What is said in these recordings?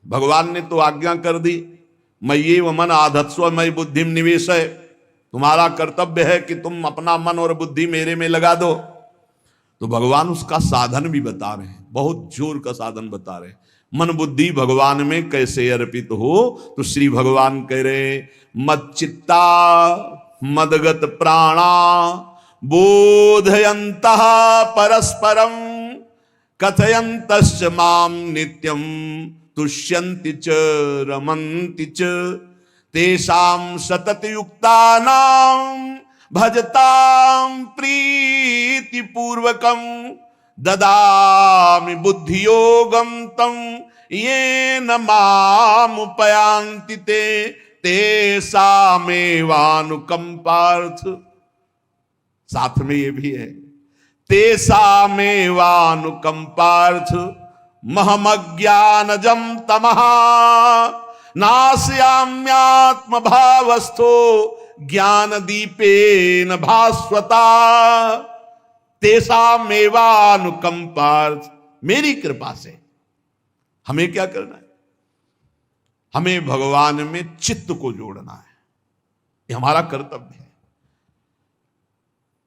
भगवान ने तो आज्ञा कर दी, मय्येव मन आधत्स्व मयि बुद्धिम निवेशय, तुम्हारा कर्तव्य है कि तुम अपना मन और बुद्धि मेरे में लगा दो। तो भगवान उसका साधन भी बता रहे हैं, बहुत जोर का साधन बता रहे हैं। मन बुद्धि भगवान में कैसे अर्पित हो, तो श्री भगवान कह रहे मच्चित्ता मदगत प्राणा बोधयन्तः परस्परम कथयन्तश्च माम नित्यम तुष्यन्ति च रमन्ति च तेषां सतत युक्तानां भजतां प्रीति पूर्वकं ददामि बुद्धि योगं तं येन मामुपयान्ति ते तेषामेवानुकंपार्थ। साथ में ये भी है तेषामेवानुकंपार्थ महमज्ञानजं तमः नाशयाम्यात्म भावस्थो ज्ञान दीपेन भास्वता। तेषामेवानुकंपार्थ, मेरी कृपा से। हमें क्या करना है? हमें भगवान में चित्त को जोड़ना है, ये हमारा कर्तव्य है।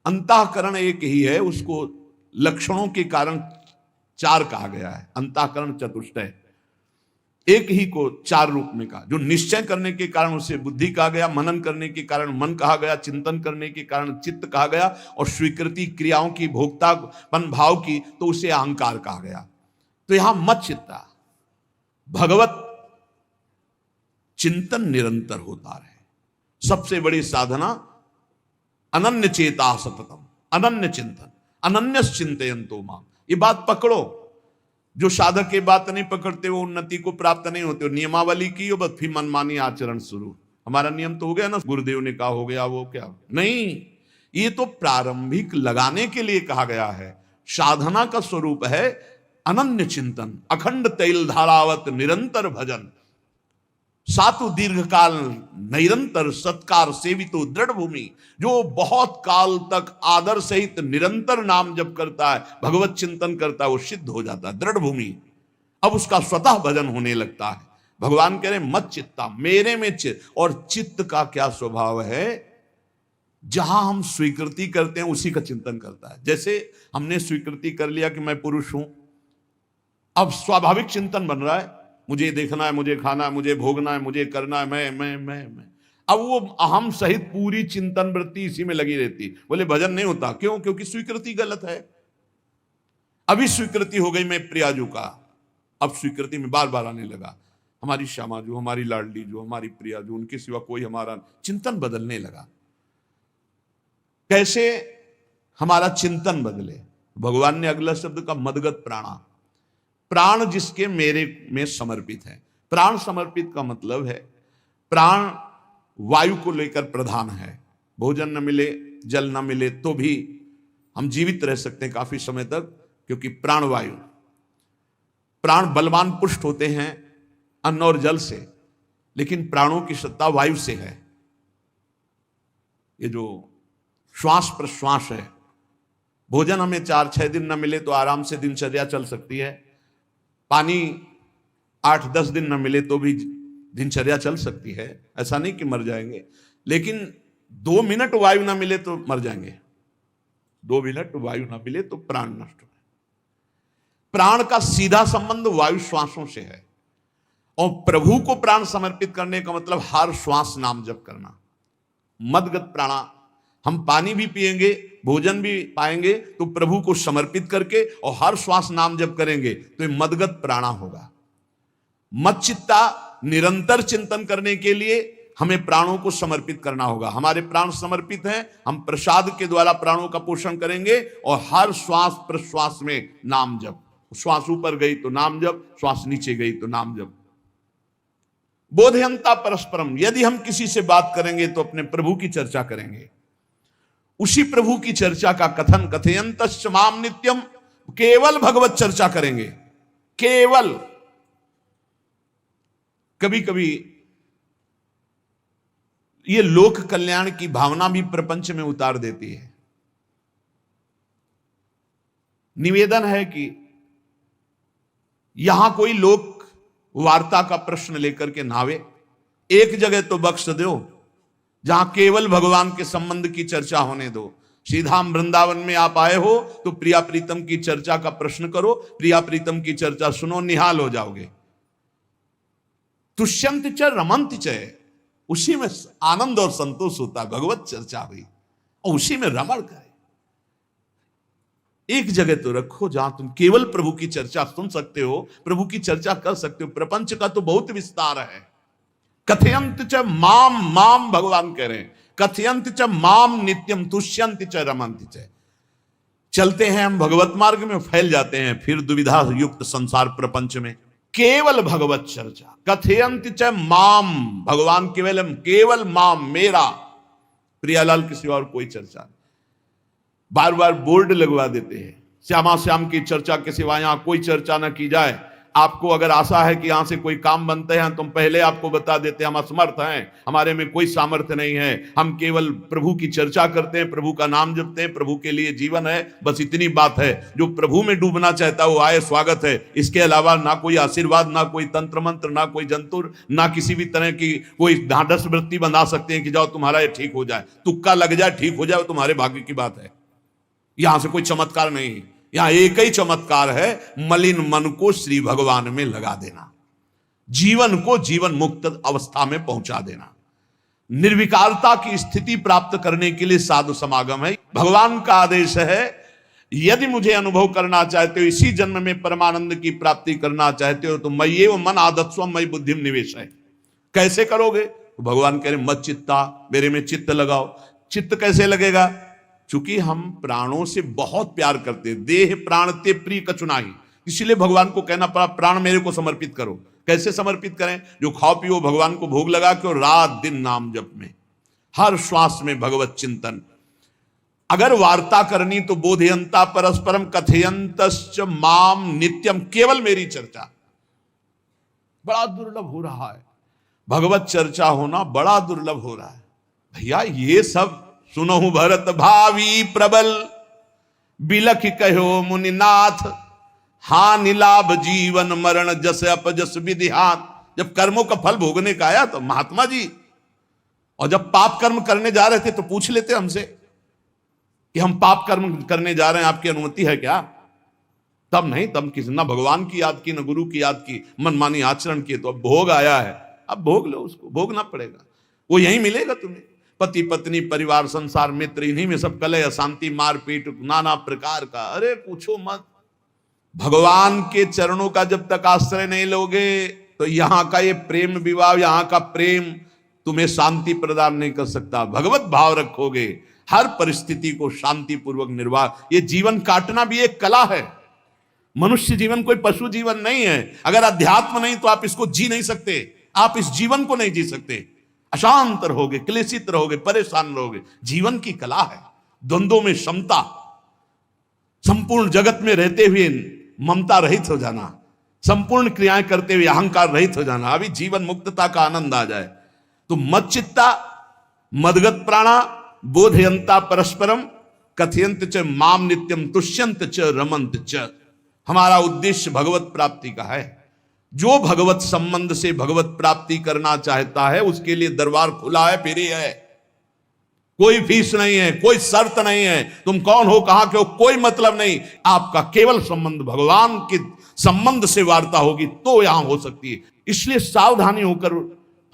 अंतःकरण एक ही है, उसको लक्षणों के कारण चार कहा गया है। अंतःकरण चतुष्टय, एक ही को चार रूप में कहा। जो निश्चय करने के कारण उसे बुद्धि कहा गया, मनन करने के कारण मन कहा गया, चिंतन करने के कारण चित्त कहा गया, और स्वीकृति क्रियाओं की भोक्तापन भाव की तो उसे अहंकार कहा गया। तो यहां मत चित्ता, भगवत चिंतन निरंतर होता रहे। सबसे बड़ी साधना अनन्य चेता सततम, अनन्य चिंतन, अनन्य चिंतयन्तो माम। ये बात पकड़ो। जो साधक ये बात नहीं पकड़ते वो उन्नति को प्राप्त नहीं होते। नियमावली की बस फिर मनमानी आचरण शुरू। हमारा नियम तो हो गया ना, गुरुदेव ने कहा हो गया, वो क्या नहीं। ये तो प्रारंभिक लगाने के लिए कहा गया है। साधना का स्वरूप है अनन्य चिंतन, अखंड तैल धारावत निरंतर भजन, सातु दीर्घकाल निरंतर सत्कार सेवितो दृढ़ भूमि। जो बहुत काल तक आदर सहित निरंतर नाम जप करता है, भगवत चिंतन करता है, वो सिद्ध हो जाता है, दृढ़ भूमि। अब उसका स्वतः भजन होने लगता है। भगवान कह रहे मत चित्ता, मेरे में चित्त। और चित्त का क्या स्वभाव है? जहां हम स्वीकृति करते हैं उसी का चिंतन करता है। जैसे हमने स्वीकृति कर लिया कि मैं पुरुष हूं, अब स्वाभाविक चिंतन बन रहा है, मुझे देखना है, मुझे खाना है, मुझे भोगना है, मुझे करना है, मैं। अब वो अहम सहित पूरी चिंतन वृत्ति इसी में लगी रहती। बोले भजन नहीं होता, क्यों? क्योंकि स्वीकृति गलत है। अभी स्वीकृति हो गई मैं प्रियाजू का, अब स्वीकृति में बार बार आने लगा हमारी श्यामा जो, हमारी लाडली जो, हमारी प्रियाजू, उनके सिवा कोई हमारा। चिंतन बदलने लगा। कैसे हमारा चिंतन बदले? भगवान ने अगला शब्द का मदगत प्राणा, प्राण जिसके मेरे में समर्पित है। प्राण समर्पित का मतलब है प्राण वायु को लेकर प्रधान है। भोजन न मिले, जल न मिले तो भी हम जीवित रह सकते हैं काफी समय तक, क्योंकि प्राण वायु। प्राण बलवान पुष्ट होते हैं अन्न और जल से, लेकिन प्राणों की सत्ता वायु से है। ये जो श्वास प्रश्वास है, भोजन हमें 4-6 दिन न मिले तो आराम से दिनचर्या चल सकती है। पानी 8-10 दिन न मिले तो भी दिनचर्या चल सकती है, ऐसा नहीं कि मर जाएंगे। लेकिन 2 मिनट वायु ना मिले तो मर जाएंगे। 2 मिनट वायु ना मिले तो प्राण नष्ट हो। प्राण का सीधा संबंध वायु श्वासों से है, और प्रभु को प्राण समर्पित करने का मतलब हर श्वास नाम जप करना। मदगत प्राणा, हम पानी भी पिएंगे, भोजन भी पाएंगे तो प्रभु को समर्पित करके और हर श्वास नाम जप करेंगे तो ये मदगत प्राणा होगा। मच्चित्ता, निरंतर चिंतन करने के लिए हमें प्राणों को समर्पित करना होगा। हमारे प्राण समर्पित हैं, हम प्रसाद के द्वारा प्राणों का पोषण करेंगे और हर श्वास प्रश्वास में नाम जप। श्वास ऊपर गई तो नाम जप, श्वास नीचे गई तो नाम जप। बोधयंता परस्परम, यदि हम किसी से बात करेंगे तो अपने प्रभु की चर्चा करेंगे। उसी प्रभु की चर्चा का कथन, कथयन्तश्च माम नित्यम, केवल भगवत चर्चा करेंगे, केवल। कभी कभी ये लोक कल्याण की भावना भी प्रपंच में उतार देती है। निवेदन है कि यहां कोई लोक वार्ता का प्रश्न लेकर के नावे। एक जगह तो बख्श दो जहां केवल भगवान के संबंध की चर्चा होने दो। सीधा वृंदावन में आप आए हो तो प्रिया प्रीतम की चर्चा का प्रश्न करो, प्रिया प्रीतम की चर्चा सुनो, निहाल हो जाओगे। तुष्यंत च रमंत च, उसी में आनंद और संतोष होता है। भगवत चर्चा हुई और उसी में रमण करे। एक जगह तो रखो जहां तुम केवल प्रभु की चर्चा सुन सकते हो, प्रभु की चर्चा कर सकते हो। प्रपंच का तो बहुत विस्तार है। कथयंत च माम, माम भगवान कह रहे हैं, कथयंत च माम नित्यम तुष्यंत च रमंत च। चलते हैं हम भगवत मार्ग में, फैल जाते हैं फिर दुविधा युक्त संसार प्रपंच में। केवल भगवत चर्चा, कथयंत च माम, भगवान केवल माम, मेरा, प्रियालाल के सिवा और कोई चर्चा नहीं। बार बार बोर्ड लगवा देते हैं, श्यामा श्याम की चर्चा के सिवा यहां कोई चर्चा ना की जाए। आपको अगर आशा है कि यहां से कोई काम बनते हैं, तुम पहले आपको बता देते हैं हम असमर्थ हैं, हमारे में कोई सामर्थ्य नहीं है, हम केवल प्रभु की चर्चा करते हैं, प्रभु का नाम जपते हैं, प्रभु के लिए जीवन है, बस इतनी बात है। जो प्रभु में डूबना चाहता है वो आए, स्वागत है। इसके अलावा ना कोई आशीर्वाद, ना कोई तंत्र मंत्र, ना कोई जंतुर, ना किसी भी तरह की कोई ढांढस वृत्ति बना सकते हैं कि जाओ तुम्हारा ये ठीक हो जाए, तुक्का लग जाए, ठीक हो जाए, तुम्हारे भाग्य की बात है। यहां से कोई चमत्कार नहीं, यहां एक ही चमत्कार है, मलिन मन को श्री भगवान में लगा देना, जीवन को जीवन मुक्त अवस्था में पहुंचा देना। निर्विकारता की स्थिति प्राप्त करने के लिए साधु समागम है। भगवान का आदेश है, यदि मुझे अनुभव करना चाहते हो, इसी जन्म में परमानंद की प्राप्ति करना चाहते हो, तो मय्ये व मन आदत्स्व मयि बुद्धिम निवेश है। कैसे करोगे? तो भगवान कह रहे मत चित्ता, मेरे में चित्त लगाओ। चित्त कैसे लगेगा? चूंकि हम प्राणों से बहुत प्यार करते हैं, देह प्राण ते प्रिय कचुनाही, इसीलिए भगवान को कहना पड़ा प्राण मेरे को समर्पित करो। कैसे समर्पित करें? जो खाओ पियो भगवान को भोग लगा के, और रात दिन नाम जप में, हर श्वास में भगवत चिंतन। अगर वार्ता करनी तो बोधयंता परस्परम कथयंतश्च माम नित्यम, केवल मेरी चर्चा। बड़ा दुर्लभ हो रहा है, भगवत चर्चा होना बड़ा दुर्लभ हो रहा है भैया। ये सब सुनहु भरत भावी प्रबल, बिलख कहो मुनिनाथ, हानि लाभ जीवन मरण जस अपजस विधिहात। जब कर्मों का फल भोगने का आया तो महात्मा जी, और जब पाप कर्म करने जा रहे थे तो पूछ लेते हमसे कि हम पाप कर्म करने जा रहे हैं, आपकी अनुमति है क्या? तब नहीं, तब किसी ना भगवान की याद की, ना गुरु की याद की, मनमानी आचरण किए। तो अब भोग आया है, अब भोग लो, उसको भोगना पड़ेगा, वो यही मिलेगा तुम्हें। पति पत्नी परिवार संसार मित्र, इन्हीं में सब कलह अशांति मारपीट नाना प्रकार का। अरे पूछो मत, भगवान के चरणों का जब तक आश्रय नहीं लोगे तो यहां का ये प्रेम विवाह, यहां का प्रेम तुम्हें शांति प्रदान नहीं कर सकता। भगवत भाव रखोगे, हर परिस्थिति को शांति पूर्वक निर्वाह। ये जीवन काटना भी एक कला है। मनुष्य जीवन कोई पशु जीवन नहीं है। अगर अध्यात्म नहीं तो आप इसको जी नहीं सकते, आप इस जीवन को नहीं जी सकते। अशांत रहोगे, क्लेशित रहोगे, परेशान रहोगे। जीवन की कला है द्वंद्वों में समता, संपूर्ण जगत में रहते हुए ममता रहित हो जाना, संपूर्ण क्रियाएं करते हुए अहंकार रहित हो जाना। अभी जीवन मुक्तता का आनंद आ जाए तो मच्चित्ता मदगत प्राणा बोधयंता परस्परम कथयंत च माम नित्यम तुष्यंत च रमंत च। हमारा उद्देश्य भगवत प्राप्ति का है। जो भगवत संबंध से भगवत प्राप्ति करना चाहता है उसके लिए दरबार खुला है, फ्री है, कोई फीस नहीं है, कोई शर्त नहीं है। तुम कौन हो, कहां के हो, कोई मतलब नहीं। आपका केवल संबंध भगवान के संबंध से वार्ता होगी तो यहां हो सकती है। इसलिए सावधानी होकर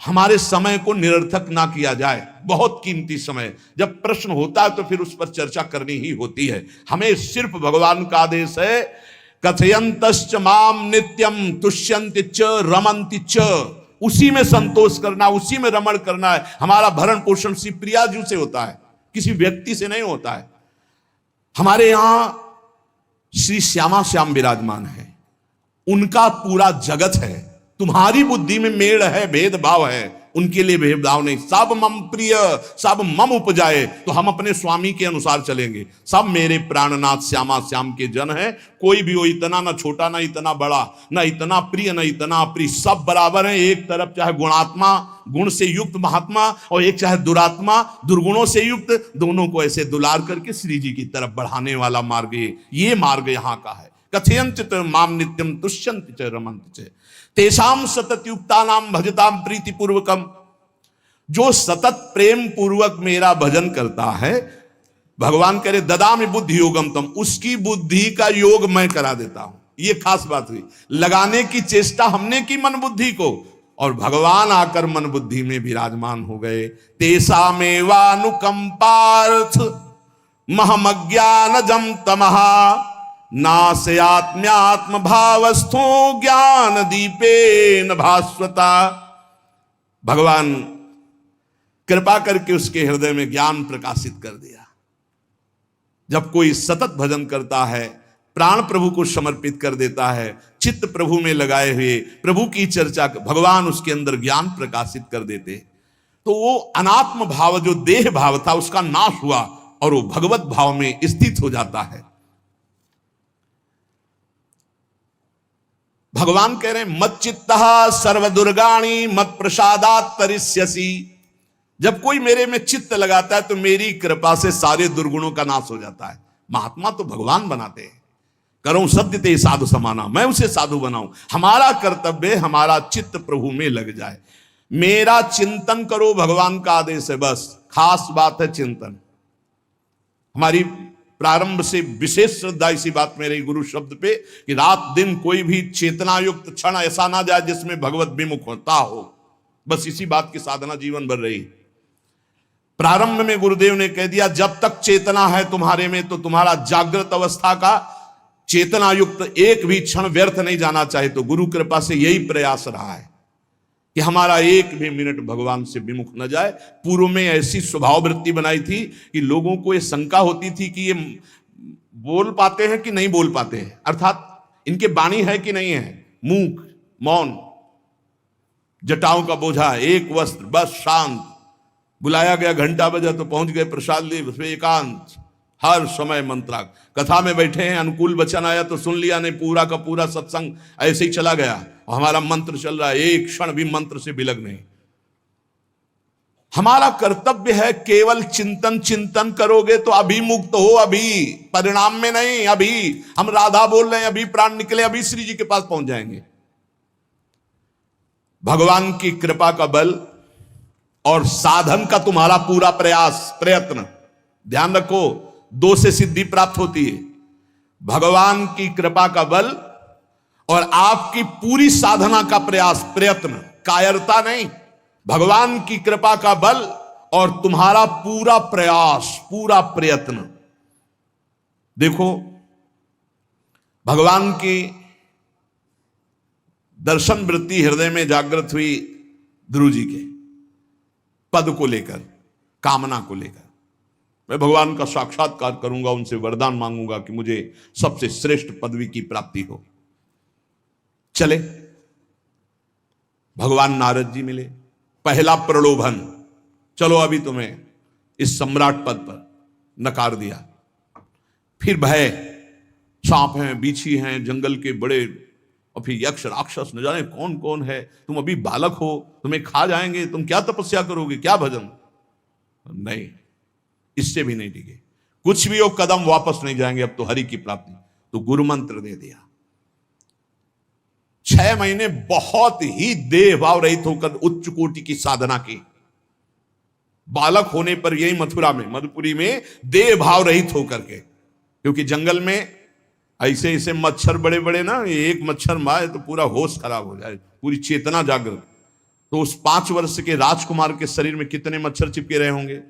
हमारे समय को निरर्थक ना किया जाए। बहुत कीमती समय, जब प्रश्न होता है तो फिर उस पर चर्चा करनी ही होती है। हमें सिर्फ भगवान का आदेश है, कथयंतश्च माम नित्यम तुष्यन्ति च रमन्ति च। उसी में संतोष करना, उसी में रमण करना है। हमारा भरण पोषण श्री प्रियाजू से होता है, किसी व्यक्ति से नहीं होता है। हमारे यहां श्री श्यामा श्याम विराजमान है, उनका पूरा जगत है। तुम्हारी बुद्धि में मेड़ है, भेदभाव है, उनके लिए भेदभाव नहीं। सब मम प्रिय, सब मम उपजाए, तो हम अपने स्वामी के अनुसार चलेंगे। सब मेरे प्राणनाथ श्यामा श्याम के जन हैं। कोई भी हो, इतना ना छोटा ना इतना बड़ा, ना इतना प्रिय ना इतना अप्रिय, सब बराबर हैं। एक तरफ चाहे गुणात्मा, गुण से युक्त महात्मा, और एक चाहे दुरात्मा, दुर्गुणों से युक्त, दोनों को ऐसे दुलार करके श्री जी की तरफ बढ़ाने वाला मार्ग ये मार्ग यहाँ का है। कथयंत माम नित्यम तुष्यंत च रमंत च। तेषाम सतत युक्ता नाम भजताम प्रीति पूर्वकम, जो सतत प्रेम पूर्वक मेरा भजन करता है, भगवान करे ददामि बुद्धि योगम तम, उसकी बुद्धि का योग मैं करा देता हूं। ये खास बात हुई, लगाने की चेष्टा हमने की मन बुद्धि को, और भगवान आकर मन बुद्धि में विराजमान हो गए। तेषामेवानुकंपार्थ महमज्ञानजं तमहा नास्यात्म्यात्म भावस्थो ज्ञान दीपेन भास्वता। भगवान कृपा करके उसके हृदय में ज्ञान प्रकाशित कर दिया। जब कोई सतत भजन करता है, प्राण प्रभु को समर्पित कर देता है, चित्त प्रभु में लगाए हुए प्रभु की चर्चा, भगवान उसके अंदर ज्ञान प्रकाशित कर देते, तो वो अनात्म भाव जो देह भाव था उसका नाश हुआ और वो भगवत भाव में स्थित हो जाता है। भगवान कह रहे हैं मत चित्तः सर्वदुर्गाणि मत प्रसादात् तरिष्यसि। जब कोई मेरे में चित्त लगाता है तो मेरी कृपा से सारे दुर्गुणों का नाश हो जाता है। महात्मा तो भगवान बनाते हैं, करूं सत्य ते साधु समाना, मैं उसे साधु बनाऊं। हमारा कर्तव्य, हमारा चित्त प्रभु में लग जाए, मेरा चिंतन करो, भगवान का आदेश है। बस खास बात है चिंतन। हमारी प्रारंभ से विशेष श्रद्धा इसी बात में रही गुरु शब्द पे कि रात दिन कोई भी चेतना युक्त क्षण ऐसा ना जाए जिसमें भगवत विमुख होता हो। बस इसी बात की साधना जीवन भर रही। प्रारंभ में गुरुदेव ने कह दिया जब तक चेतना है तुम्हारे में तो तुम्हारा जागृत अवस्था का चेतना युक्त एक भी क्षण व्यर्थ नहीं जाना चाहिए। तो गुरु कृपा से यही प्रयास रहा है कि हमारा एक भी मिनट भगवान से विमुख न जाए। पूर्व में ऐसी स्वभाव वृत्ति बनाई थी कि लोगों को ये शंका होती थी कि ये बोल पाते हैं कि नहीं बोल पाते हैं, अर्थात इनके वाणी है कि नहीं है, मूक मौन, जटाओं का बोझा, एक वस्त्र, बस शांत। बुलाया गया, घंटा बजा तो पहुंच गए, प्रसाद लिए, उसमें एकांत, हर समय मंत्रा। कथा में बैठे हैं, अनुकूल वचन आया तो सुन लिया, नहीं पूरा का पूरा सत्संग ऐसे ही चला गया। हमारा मंत्र चल रहा है, एक क्षण भी मंत्र से विलग नहीं। हमारा कर्तव्य है केवल चिंतन। चिंतन करोगे तो अभी मुक्त हो, अभी परिणाम में नहीं। अभी हम राधा बोल रहे हैं, अभी प्राण निकले, अभी श्री जी के पास पहुंच जाएंगे। भगवान की कृपा का बल और साधन का तुम्हारा पूरा प्रयास प्रयत्न, ध्यान रखो, दो से सिद्धि प्राप्त होती है। भगवान की कृपा का बल और आपकी पूरी साधना का प्रयास प्रयत्न, कायरता नहीं। भगवान की कृपा का बल और तुम्हारा पूरा प्रयास, पूरा प्रयत्न। देखो भगवान की दर्शन वृत्ति हृदय में जागृत हुई ध्रुव जी के पद को लेकर, कामना को लेकर। मैं भगवान का साक्षात्कार करूंगा, उनसे वरदान मांगूंगा कि मुझे सबसे श्रेष्ठ पदवी की प्राप्ति हो। चले, भगवान नारद जी मिले। पहला प्रलोभन, चलो अभी तुम्हें इस सम्राट पद पर नकार दिया। फिर भय, सांप हैं, बिच्छी हैं, जंगल के बड़े, और फिर यक्ष राक्षस, न जाने कौन कौन है। तुम अभी बालक हो, तुम्हें खा जाएंगे, तुम क्या तपस्या करोगे, क्या भजन। नहीं, इससे भी नहीं टिके, कुछ भी हो, कदम वापस नहीं जाएंगे, अब तो हरि की प्राप्ति। तो गुरु मंत्र दे दिया। 6 महीने बहुत ही देह भाव रहित होकर उच्च कोटि की साधना की। बालक होने पर यही मथुरा में, मधुपुरी में देह भाव रहित होकर के, क्योंकि जंगल में ऐसे ऐसे मच्छर बड़े बड़े ना, एक मच्छर मारे तो पूरा होश खराब हो जाए, पूरी चेतना जागृत। तो उस 5 वर्ष के राजकुमार के शरीर में कितने मच्छर चिपके रहे होंगे,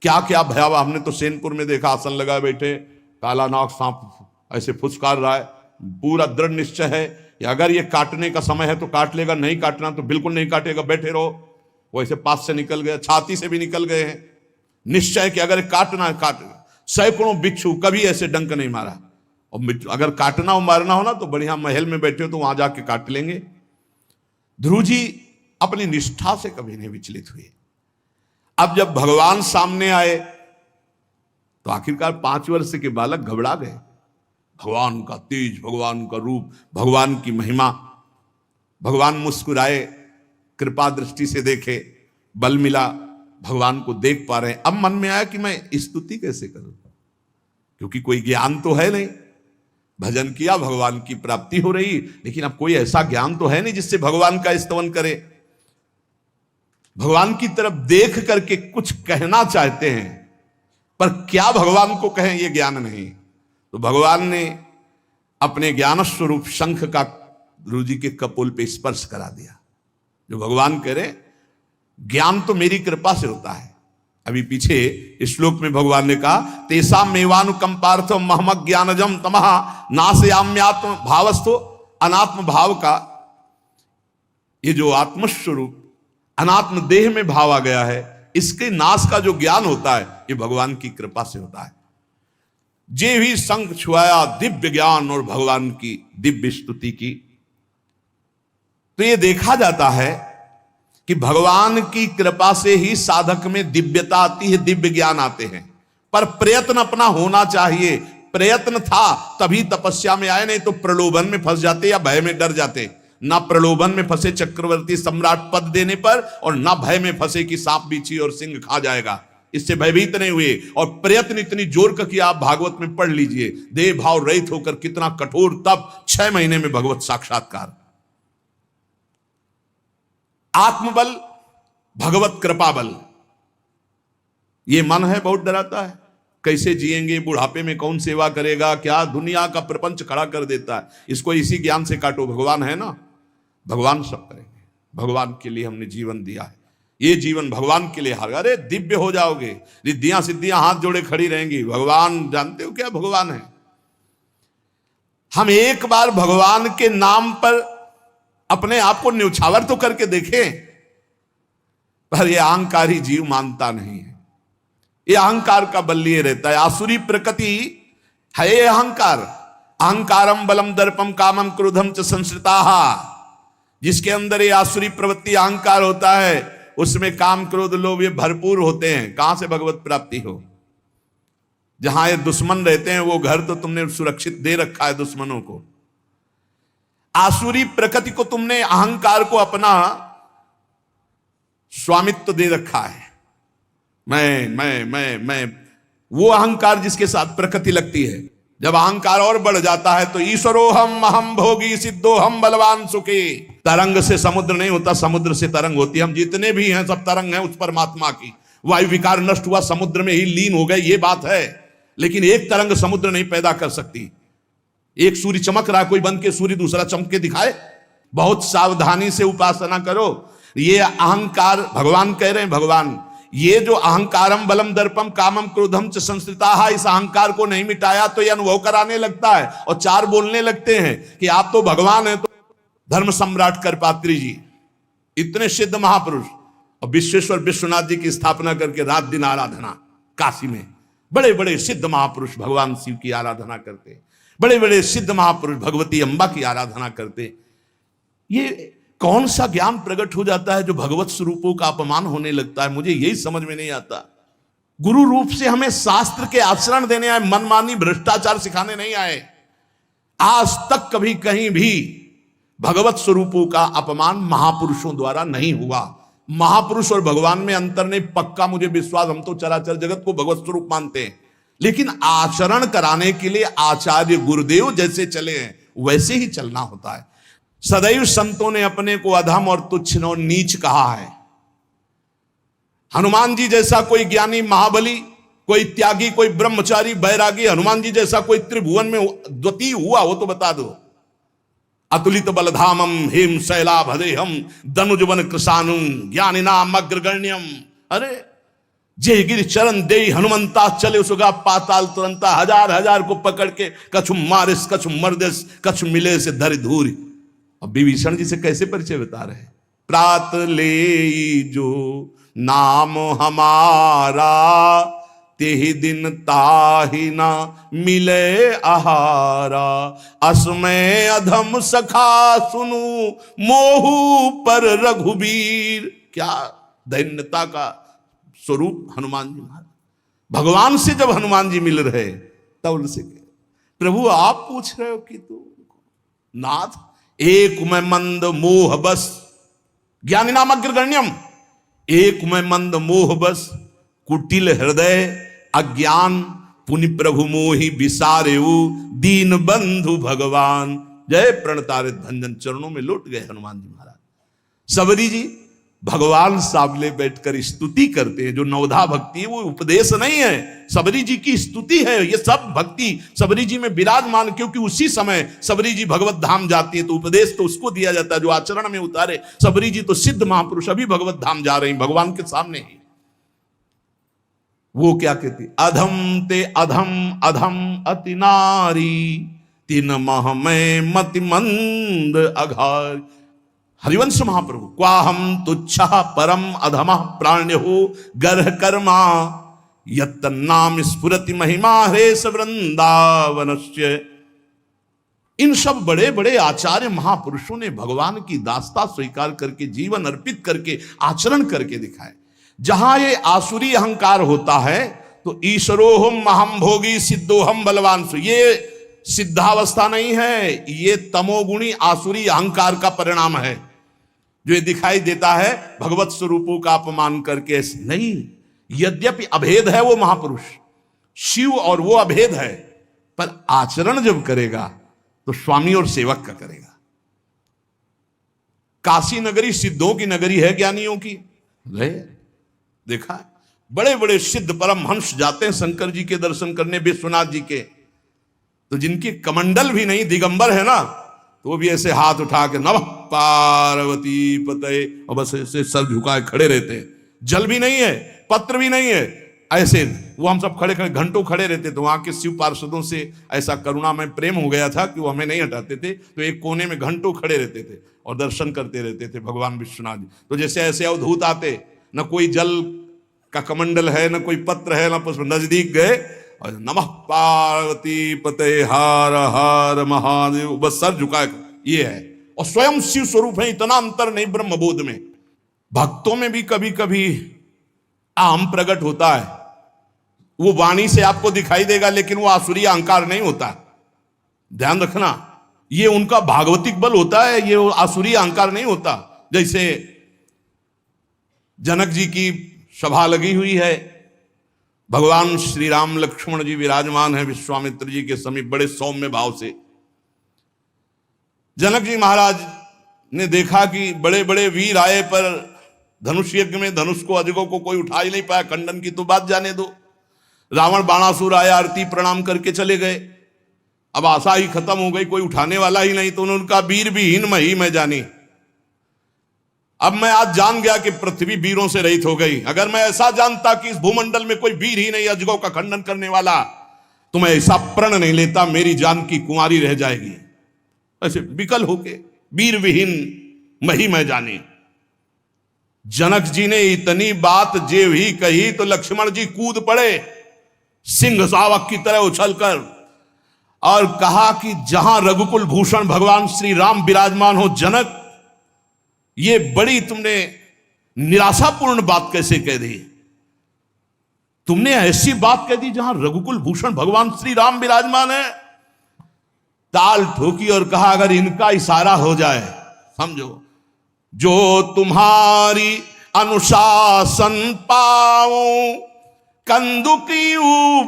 क्या क्या भयावह। हमने तो सेनपुर में देखा, आसन लगाए बैठे, काला नाग सांप ऐसे फुसकार रहा है। पूरा दृढ़ निश्चय है कि अगर ये काटने का समय है तो काट लेगा, नहीं काटना तो बिल्कुल नहीं काटेगा, बैठे रहो। वैसे पास से निकल गए, छाती से भी निकल गए हैं। निश्चय कि अगर काटना है काटेगा। सैकड़ों बिच्छू, कभी ऐसे डंक नहीं मारा। और अगर काटना हो मारना हो ना तो बढ़िया महल में बैठे हो तो वहां जाके काट लेंगे। ध्रुव जी अपनी निष्ठा से कभी नहीं विचलित हुए। अब जब भगवान सामने आए तो आखिरकार 5 वर्ष के बालक घबरा गए। भगवान का तेज, भगवान का रूप, भगवान की महिमा। भगवान मुस्कुराए, कृपा दृष्टि से देखे, बल मिला, भगवान को देख पा रहे हैं। अब मन में आया कि मैं स्तुति कैसे करूं, क्योंकि कोई ज्ञान तो है नहीं। भजन किया, भगवान की प्राप्ति हो रही, लेकिन अब कोई ऐसा ज्ञान तो है नहीं जिससे भगवान का स्तवन करे। भगवान की तरफ देख करके कुछ कहना चाहते हैं, पर क्या भगवान को कहें ये ज्ञान नहीं। तो भगवान ने अपने ज्ञान स्वरूप शंख का गुरु जी के कपोल पे स्पर्श करा दिया। जो भगवान करे ज्ञान तो मेरी कृपा से होता है। अभी पीछे इस श्लोक में भगवान ने कहा, तेसा मेवानुकंपार्थ महमक ज्ञानजम तमः नाशयाम्यात्म भावस्थो, अनात्म भाव का ये जो आत्मस्वरूप अनात्म देह में भाव आ गया है, इसके नाश का जो ज्ञान होता है ये भगवान की कृपा से होता है। जे भी संग छुआया दिव्य ज्ञान और भगवान की दिव्य स्तुति की। तो ये देखा जाता है कि भगवान की कृपा से ही साधक में दिव्यता आती है, दिव्य ज्ञान आते हैं, पर प्रयत्न अपना होना चाहिए। प्रयत्न था तभी तपस्या में आए, नहीं तो प्रलोभन में फंस जाते या भय में डर जाते। ना प्रलोभन में फंसे चक्रवर्ती सम्राट पद देने पर, और ना भय में फंसे कि सांप बिच्छी और सिंह खा जाएगा, इससे भयभीत नहीं हुए। और प्रयत्न इतनी जोर का कि आप भागवत में पढ़ लीजिए, देह भाव रहित होकर कितना कठोर तप, 6 महीने में भगवत साक्षात्कार। आत्मबल, भगवत कृपा बल। ये मन है बहुत डराता है, कैसे जिएंगे, बुढ़ापे में कौन सेवा करेगा, क्या दुनिया का प्रपंच खड़ा कर देता है। इसको इसी ज्ञान से काटो, भगवान है ना, भगवान सब करेंगे। भगवान के लिए हमने जीवन दिया है, ये जीवन भगवान के लिए हार। अरे दिव्य हो जाओगे, रिद्धियां सिद्धियां हाथ जोड़े खड़ी रहेंगी। भगवान जानते हो क्या भगवान है। हम एक बार भगवान के नाम पर अपने आप को न्यौछावर तो करके देखें, पर यह अहंकारी जीव मानता नहीं है। यह अहंकार का बल लिए रहता है। आसुरी प्रकृति है ये अहंकार। अहंकारम बलम दर्पम कामम क्रोधम च संश्रिताः। जिसके अंदर ये आसुरी प्रवृत्ति अहंकार होता है, उसमें काम क्रोध लोभ ये भरपूर होते हैं। कहां से भगवत प्राप्ति हो। जहां ये दुश्मन रहते हैं वो घर तो तुमने सुरक्षित दे रखा है दुश्मनों को। आसुरी प्रकृति को तुमने, अहंकार को अपना स्वामित्व दे रखा है। मैं वो अहंकार जिसके साथ प्रकृति लगती है। जब अहंकार और बढ़ जाता है तो ईश्वरो हम अहम भोगी सिद्धो हम बलवान सुखी। तरंग से समुद्र नहीं होता, समुद्र से तरंग होती है। हम जितने भी हैं सब तरंग हैं उस परमात्मा की। वायु विकार नष्ट हुआ, समुद्र में ही लीन हो गए, ये बात है। लेकिन एक तरंग समुद्र नहीं पैदा कर सकती। एक सूर्य चमक रहा, कोई बन के सूर्य दूसरा चमक के दिखाए। बहुत सावधानी से उपासना करो। ये अहंकार, भगवान कह रहे हैं, भगवान ये जो अहंकारम बलम दर्पम कामम क्रोधम च संस्कृताः, इस अहंकार को नहीं मिटाया तो ये अनुभव कराने लगता है और 4 बोलने लगते हैं कि आप तो भगवान हैं। तो धर्म सम्राट करपात्री जी इतने सिद्ध महापुरुष, और विश्वेश्वर विश्वनाथ जी की स्थापना करके रात दिन आराधना। काशी में बड़े बड़े सिद्ध महापुरुष भगवान शिव की आराधना करते, बड़े बड़े सिद्ध महापुरुष भगवती अम्बा की आराधना करते। ये कौन सा ज्ञान प्रकट हो जाता है जो भगवत स्वरूपों का अपमान होने लगता है। मुझे यही समझ में नहीं आता। गुरु रूप से हमें शास्त्र के आचरण देने आए, मनमानी भ्रष्टाचार सिखाने नहीं आए। आज तक कभी कहीं भी भगवत स्वरूपों का अपमान महापुरुषों द्वारा नहीं हुआ। महापुरुष और भगवान में अंतर नहीं, पक्का मुझे विश्वास। हम तो चराचर जगत को भगवत स्वरूप मानते हैं, लेकिन आचरण कराने के लिए आचार्य गुरुदेव जैसे चले हैं वैसे ही चलना होता है। सदैव संतों ने अपने को अधम और तुच्छ और नीच कहा है। हनुमान जी जैसा कोई ज्ञानी महाबली, कोई त्यागी, कोई ब्रह्मचारी बैरागी, हनुमान जी जैसा कोई त्रिभुवन में द्वितीय हुआ हो तो बता दो। अतुलित बलधामम हेम शैलाभदेहम दनुजवन कृशानुम ज्ञानिनाम अग्रगण्यम। अरे जे गिर चरण दे हनुमंता चले सुगा पाताल तुरंता। हजार हजार को पकड़ के कछु मारिस कछु मर्देस कछु मिले से धरि धूरी। अब विभीषण जी से कैसे परिचय बता रहे हैं। प्रात ले जो नाम हमारा तेहि दिन ताहि ना मिले आहारा। असमय अधम सखा सुनु मोहु पर रघुबीर। क्या दैन्यता का स्वरूप हनुमान जी महाराज। भगवान से जब हनुमान जी मिल रहे तब उनसे प्रभु आप पूछ रहे हो कि तू नाथ एक में मंद मोह बस ज्ञानी नाम अग्रगण्यम। एक में मंद मोह बस कुटिल हृदय अज्ञान पुनि प्रभु मोहि विसारेऊ दीन बंधु भगवान। जय प्रणतारित भंजन, चरणों में लौट गए हनुमान जी महाराज। सबरी जी भगवान सामने बैठकर स्तुति करते हैं। जो नवधा भक्ति है वो उपदेश नहीं है, सबरी जी की स्तुति है। ये सब भक्ति सबरी जी में विराजमान, क्योंकि उसी समय सबरी जी भगवत धाम जाती है तो उपदेश तो उसको दिया जाता है जो आचरण में उतारे। सबरी जी तो सिद्ध महापुरुष अभी भगवत धाम जा रहे हैं भगवान के सामने ही। वो क्या कहती, अधम ते अधम अधम अति नारी तीन मह में मति मंद अघार। हरिवंश महाप्रभु, क्वाहम तुच्छा परम अधम प्राण्य हो गर्ह कर्मा यत् नाम स्फुरति महिमा हरेश वृंदावनस्य। इन सब बड़े बड़े आचार्य महापुरुषों ने भगवान की दास्ता स्वीकार करके जीवन अर्पित करके आचरण करके दिखाए। जहां ये आसुरी अहंकार होता है तो ईश्वरोहम महम भोगी सिद्धोहम बलवान, ये सिद्धावस्था नहीं है, ये तमोगुणी आसुरी अहंकार का परिणाम है जो ये दिखाई देता है भगवत स्वरूपों का अपमान करके। नहीं, यद्यपि अभेद है वो महापुरुष शिव और वो अभेद है, पर आचरण जब करेगा तो स्वामी और सेवक का करेगा। काशी नगरी सिद्धों की नगरी है, ज्ञानियों की है। देखा है बड़े बड़े सिद्ध परम हंस जाते हैं शंकर जी के दर्शन करने, विश्वनाथ जी के, तो जिनकी कमंडल भी नहीं दिगंबर है ना, तो वो भी ऐसे हाथ उठा के नमः पार्वती पते, और बस ऐसे सर झुकाए खड़े रहते हैं। जल भी नहीं है, पत्र भी नहीं है, ऐसे वो हम सब खड़े खड़े घंटों खड़े रहते। तो वहां के शिव पार्षदों से ऐसा करुणा में प्रेम हो गया था कि वो हमें नहीं हटाते थे, तो एक कोने में घंटों खड़े रहते थे और दर्शन करते रहते थे भगवान विश्वनाथ जी। तो जैसे ऐसे अवधूत आते, न कोई जल का कमंडल है, न कोई पत्र है, न पुष्प, नजदीक गए और नमः पार्वती पते हर हर महादेव, बस सर झुकाए, ये है। और स्वयं शिव स्वरूप है, इतना अंतर नहीं ब्रह्मबोध में। भक्तों में भी कभी कभी आम प्रकट होता है, वो वाणी से आपको दिखाई देगा, लेकिन वो आसुरी अहंकार नहीं होता। ध्यान रखना, ये उनका भागवतिक बल होता है, ये आसुरी अहंकार नहीं होता। जैसे जनक जी की सभा लगी हुई है, भगवान श्री राम लक्ष्मण जी विराजमान है विश्वामित्र जी के समीप बड़े सौम्य भाव से। जनक जी महाराज ने देखा कि बड़े बड़े वीर आए, पर धनुष यज्ञ में धनुष को अजगों को कोई उठा ही नहीं पाया, खंडन की तो बात जाने दो। रावण बाणासुर आया, आरती प्रणाम करके चले गए। अब आशा ही खत्म हो गई, कोई उठाने वाला ही नहीं, तो उन्होंने कहा वीर विहीन मही मैं जानी। अब मैं आज जान गया कि पृथ्वी वीरों से रहित हो गई। अगर मैं ऐसा जानता कि इस भूमंडल में कोई वीर ही नहीं अजगों का खंडन करने वाला, तो मैं ऐसा प्रण नहीं लेता, मेरी जान की कुंवारी रह जाएगी। ऐसे विकल होके वीर विहीन मही मैं जानी। जनक जी ने इतनी बात जेव ही कही तो लक्ष्मण जी कूद पड़े सिंह शावक की तरह उछलकर, और कहा कि जहां रघुकुल भूषण भगवान श्री राम विराजमान हो जनक, ये बड़ी तुमने निराशापूर्ण बात कैसे कह दी? तुमने ऐसी बात कह दी जहां रघुकुल भूषण भगवान श्री राम विराजमान है। ताल ठोकी और कहा अगर इनका इशारा हो जाए, समझो, जो तुम्हारी अनुशासन पाओ कंदुकी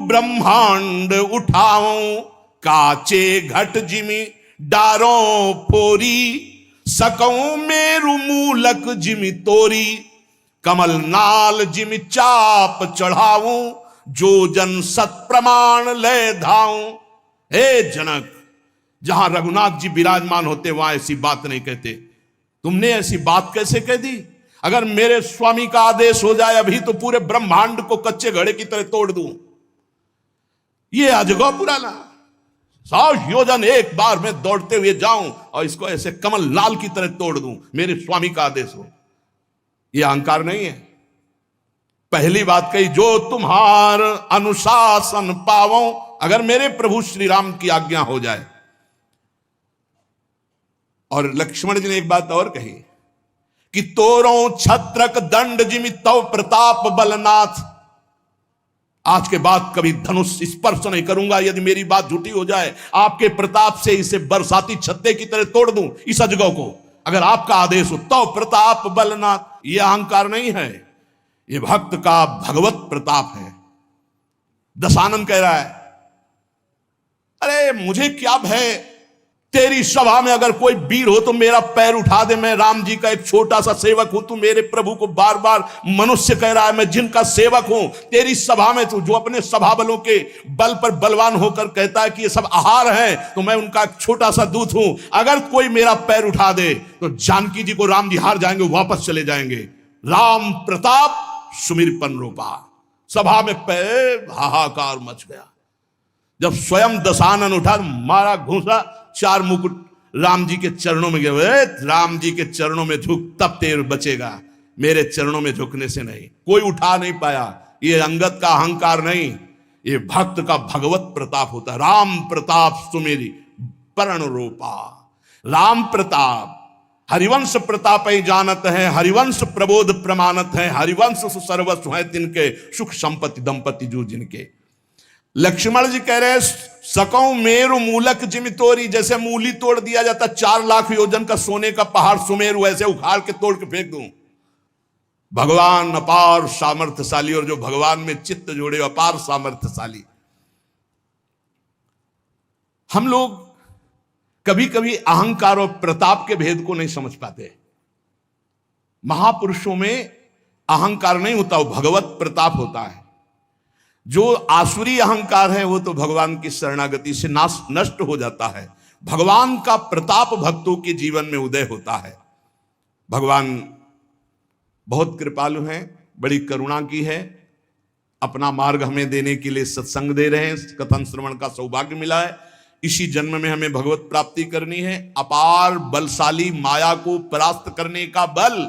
ब्रह्मांड उठाओ, काचे घट जिमी डारो फोरी, सकऊं मेरु मूलक जिमि तोरी, कमल नाल जिमि चाप चढ़ाऊं, जो जन सत प्रमाण ले धाऊं। हे जनक, जहां रघुनाथ जी विराजमान होते वहां ऐसी बात नहीं कहते। तुमने ऐसी बात कैसे कह दी? अगर मेरे स्वामी का आदेश हो जाए अभी तो पूरे ब्रह्मांड को कच्चे घड़े की तरह तोड़ दूं। ये अजगौ पुराना 100 योजन एक बार में दौड़ते हुए जाऊं और इसको ऐसे कमल लाल की तरह तोड़ दूं, मेरे स्वामी का आदेश हो। यह अहंकार नहीं है। पहली बात कही, जो तुम्हार अनुशासन पावो, अगर मेरे प्रभु श्री राम की आज्ञा हो जाए। और लक्ष्मण जी ने एक बात और कही कि तोरो छत्रक दंड जिमि तव प्रताप बलनाथ, आज के बाद कभी धनुष स्पर्श नहीं करूंगा यदि मेरी बात झूठी हो जाए। आपके प्रताप से इसे बरसाती छत्ते की तरह तोड़ दूं इस अजगौ को, अगर आपका आदेश हो। तव प्रताप बलनाथ, यह अहंकार नहीं है, यह भक्त का भगवत प्रताप है। दशानन कह रहा है, अरे मुझे क्या भय, तेरी सभा में अगर कोई वीर हो तो मेरा पैर उठा दे, मैं राम जी का एक छोटा सा सेवक हूं। तू मेरे प्रभु को बार बार मनुष्य कह रहा है, मैं जिनका सेवक हूं। तेरी सभा में तू जो अपने सभा बलों के बल पर बलवान होकर कहता है कि ये सब आहार है, तो मैं उनका एक छोटा सा दूत हूं। अगर कोई मेरा पैर उठा दे तो जानकी जी को राम जी हार जाएंगे, वापस चले जाएंगे। राम प्रताप सुमिरपन रूपा। सभा में पैर हाहाकार मच गया। जब स्वयं दशानन उठा, मारा घूसा, 4 मुकुट राम जी के चरणों में गए। राम जी के चरणों में झुक, तब तेर बचेगा, मेरे चरणों में झुकने से नहीं। कोई उठा नहीं पाया। ये अंगद का अहंकार नहीं, ये भक्त का भगवत प्रताप होता है। राम प्रताप सुमेरी पर्ण रूपा। राम प्रताप हरिवंश प्रताप ही जानत है, हरिवंश प्रबोध प्रमाणत है, हरिवंश सर्वस्व है तिनके, सुख संपत्ति दंपति जो जिनके। लक्ष्मण जी कह रहे, सकौ मेरु मूलक जिम तोरी, जैसे मूली तोड़ दिया जाता 4 लाख योजन का सोने का पहाड़ सुमेरु, वैसे उखाड़ के तोड़ के फेंक दूं। भगवान अपार सामर्थ्यशाली, और जो भगवान में चित्त जोड़े अपार सामर्थ्यशाली। हम लोग कभी कभी अहंकार और प्रताप के भेद को नहीं समझ पाते। महापुरुषों में अहंकार नहीं होता, वो भगवत प्रताप होता है। जो आसुरी अहंकार है वो तो भगवान की शरणागति से नष्ट हो जाता है। भगवान का प्रताप भक्तों के जीवन में उदय होता है। भगवान बहुत कृपालु हैं, बड़ी करुणा की है। अपना मार्ग हमें देने के लिए सत्संग दे रहे हैं, कथन श्रवण का सौभाग्य मिला है। इसी जन्म में हमें भगवत प्राप्ति करनी है। अपार बलशाली माया को परास्त करने का बल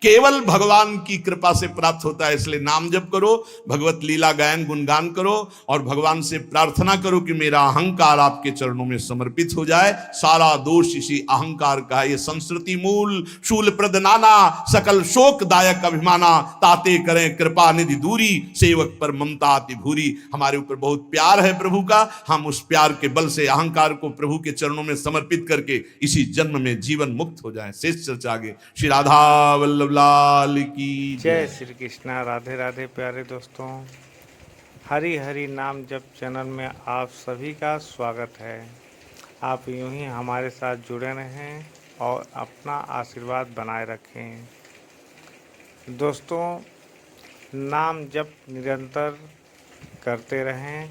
केवल भगवान की कृपा से प्राप्त होता है। इसलिए नाम जप करो, भगवत लीला गायन गुणगान करो, और भगवान से प्रार्थना करो कि मेरा अहंकार आपके चरणों में समर्पित हो जाए। सारा दोष इसी अहंकार का है। ये संस्कृति मूल शूल प्रद नाना, सकल शोकदायक अभिमाना, ताते करें कृपा निधि दूरी, सेवक पर ममता अति भूरी। हमारे ऊपर बहुत प्यार है प्रभु का, हम उस प्यार के बल से अहंकार को प्रभु के चरणों में समर्पित करके इसी जन्म में जीवन मुक्त हो जाए। शेष चर्चा आगे। श्री राधा वल्लभ लाल की जय श्री कृष्णा। राधे राधे प्यारे दोस्तों, हरि हरि नाम जप चैनल में आप सभी का स्वागत है। आप यूं ही हमारे साथ जुड़े रहें और अपना आशीर्वाद बनाए रखें। दोस्तों, नाम जप निरंतर करते रहें